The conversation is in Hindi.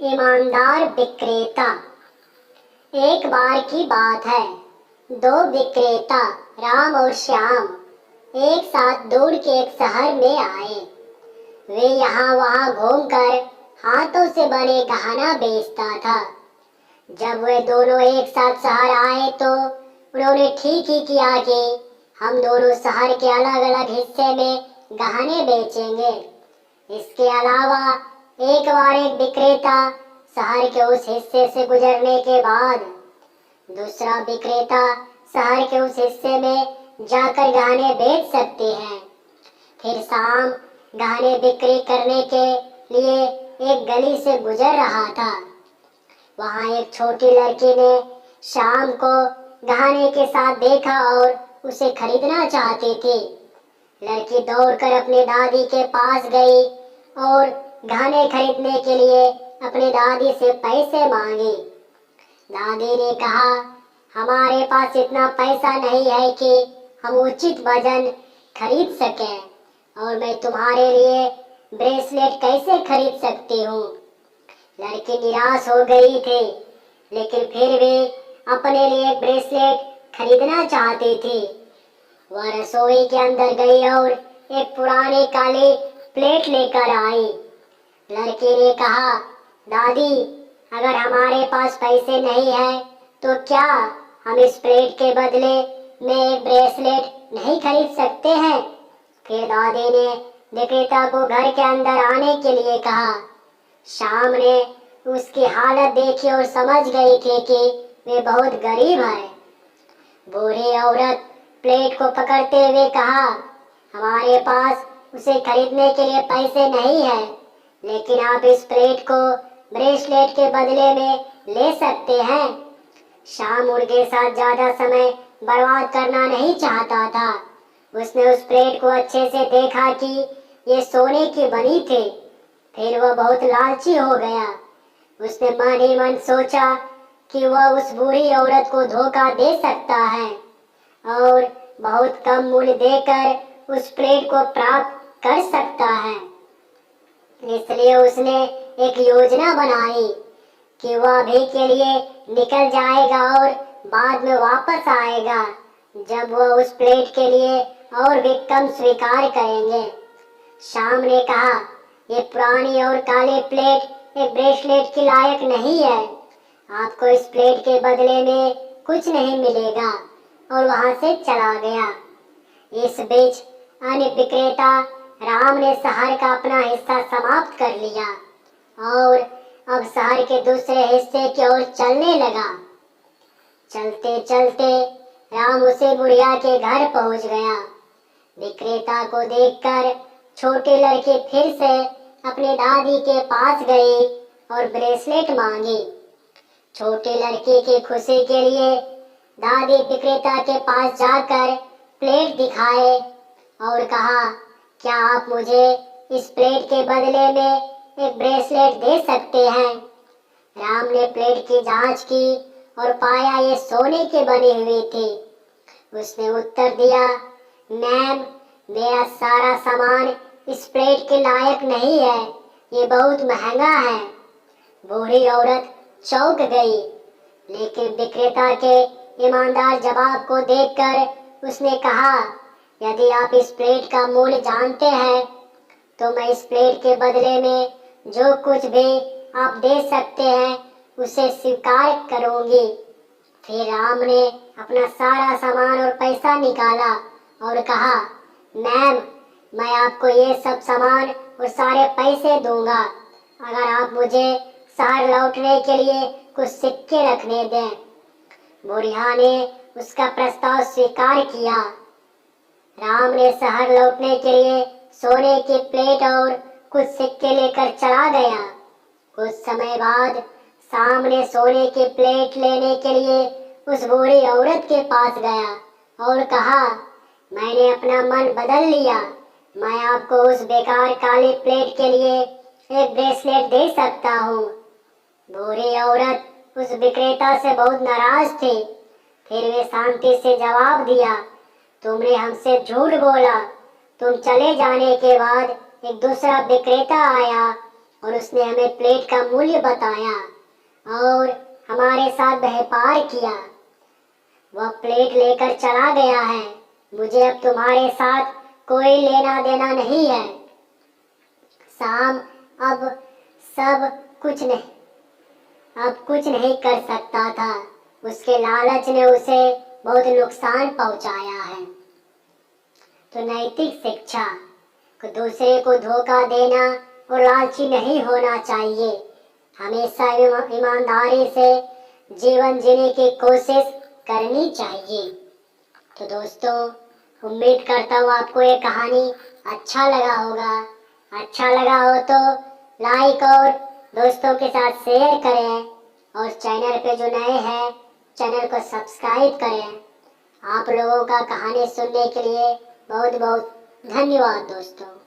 ईमानदार विक्रेता। एक बार की बात है, दो विक्रेता राम और श्याम एक साथ दूर के एक शहर में आए। वे यहाँ वहाँ घूमकर हाथों से बने गहना बेचता था। जब वे दोनों एक साथ शहर आए तो उन्होंने ठीक ही किया कि हम दोनों शहर के अलग अलग हिस्से में गहने बेचेंगे। इसके अलावा एक बार एक विक्रेता शहर के उस हिस्से से गुजरने के बाद दूसरा विक्रेता शहर के उस हिस्से में जाकर गहने बेच सकते हैं। फिर शाम गहने बिक्री करने के लिए एक गली से गुजर रहा था। वहाँ एक छोटी लड़की ने शाम को गहने के साथ देखा और उसे खरीदना चाहती थी। लड़की दौड़कर अपनी दादी के पास गई और गहने खरीदने के लिए अपनी दादी से पैसे मांगे। दादी ने कहा, हमारे पास इतना पैसा नहीं है कि हम उचित वजन खरीद सकें और मैं तुम्हारे लिए ब्रेसलेट कैसे खरीद सकती हूँ। लड़की निराश हो गई थी, लेकिन फिर भी अपने लिए ब्रेसलेट खरीदना चाहती थी। वह रसोई के अंदर गई और एक पुरानी काली प्लेट लेकर आई। लड़की ने कहा, दादी, अगर हमारे पास पैसे नहीं है तो क्या हम इस प्लेट के बदले में एक ब्रेसलेट नहीं खरीद सकते हैं। फिर दादी ने विक्रेता को घर के अंदर आने के लिए कहा। शाम ने उसकी हालत देखी और समझ गई थी कि वे बहुत गरीब है। बूढ़ी औरत प्लेट को पकड़ते हुए कहा, हमारे पास उसे खरीदने के लिए पैसे नहीं है, लेकिन आप इस प्लेट को ब्रेसलेट के बदले में ले सकते हैं। शाम उनके साथ ज्यादा समय बर्बाद करना नहीं चाहता था। उसने उस प्लेट को अच्छे से देखा कि ये सोने की बनी थी। फिर वह बहुत लालची हो गया। उसने मन ही मन सोचा कि वह उस बूढ़ी औरत को धोखा दे सकता है और बहुत कम मूल्य देकर उस प्लेट को प्राप्त कर सकता है। इसलिए उसने एक योजना बनाई कि वह अभी के लिए निकल जाएगा और बाद में वापस आएगा जब वह उस प्लेट के लिए और भी कम स्वीकार करेंगे। शाम ने कहा, ये पुरानी और काली प्लेट एक ब्रेसलेट के लायक नहीं है। आपको इस प्लेट के बदले में कुछ नहीं मिलेगा, और वहां से चला गया। इस बीच अन्य विक्रेता राम ने शहर का अपना हिस्सा समाप्त कर लिया और अब शहर के दूसरे हिस्से की ओर चलने लगा। चलते चलते राम उसी बुढ़िया के घर पहुंच गया। विक्रेता को देखकर छोटी लड़की फिर से अपनी दादी के पास गई और ब्रेसलेट मांगी। छोटी लड़की की खुशी के लिए दादी विक्रेता के पास जाकर प्लेट दिखाए और कहा, क्या आप मुझे इस प्लेट के बदले में एक ब्रेसलेट दे सकते हैं। राम ने प्लेट की जांच की और पाया ये सोने की बनी हुई थी। उसने उत्तर दिया, मैम, मेरा सारा सामान इस प्लेट के लायक नहीं है, ये बहुत महंगा है। बूढ़ी औरत चौंक गई, लेकिन विक्रेता के ईमानदार जवाब को देखकर उसने कहा, यदि आप इस प्लेट का मूल्य जानते हैं तो मैं इस प्लेट के बदले में जो कुछ भी आप दे सकते हैं उसे स्वीकार करूंगी। फिर राम ने अपना सारा सामान और पैसा निकाला और कहा, मैम, मैं आपको ये सब सामान और सारे पैसे दूंगा अगर आप मुझे शहर लौटने के लिए कुछ सिक्के रखने दें। बुढ़िया ने उसका प्रस्ताव स्वीकार किया। राम ने शहर लौटने के लिए सोने की प्लेट और कुछ सिक्के लेकर चला गया। कुछ समय बाद शाम ने सोने की प्लेट लेने के लिए उस बूढ़ी औरत के पास गया और कहा, मैंने अपना मन बदल लिया, मैं आपको उस बेकार काली प्लेट के लिए एक ब्रेसलेट दे सकता हूँ। बूढ़ी औरत उस विक्रेता से बहुत नाराज थी। फिर वे शांति से जवाब दिया, तुमने हमसे झूठ बोला। तुम चले जाने के बाद एक दूसरा विक्रेता आया और उसने हमें प्लेट का मूल्य बताया और हमारे साथ व्यापार किया। वह प्लेट लेकर चला गया है। मुझे अब तुम्हारे साथ कोई लेना देना नहीं है। शाम अब सब कुछ नहीं अब कुछ नहीं कर सकता था। उसके लालच ने उसे बहुत नुकसान पहुंचाया है। तो नैतिक शिक्षा को दूसरे को धोखा देना और लालची नहीं होना चाहिए। हमेशा ईमानदारी से जीवन जीने की कोशिश करनी चाहिए। तो दोस्तों, उम्मीद करता हूँ आपको ये कहानी अच्छा लगा होगा। अच्छा लगा हो तो लाइक और दोस्तों के साथ शेयर करें और चैनल पे जो नए हैं चैनल को सब्सक्राइब करें। आप लोगों का कहानी सुनने के लिए बहुत बहुत धन्यवाद दोस्तों।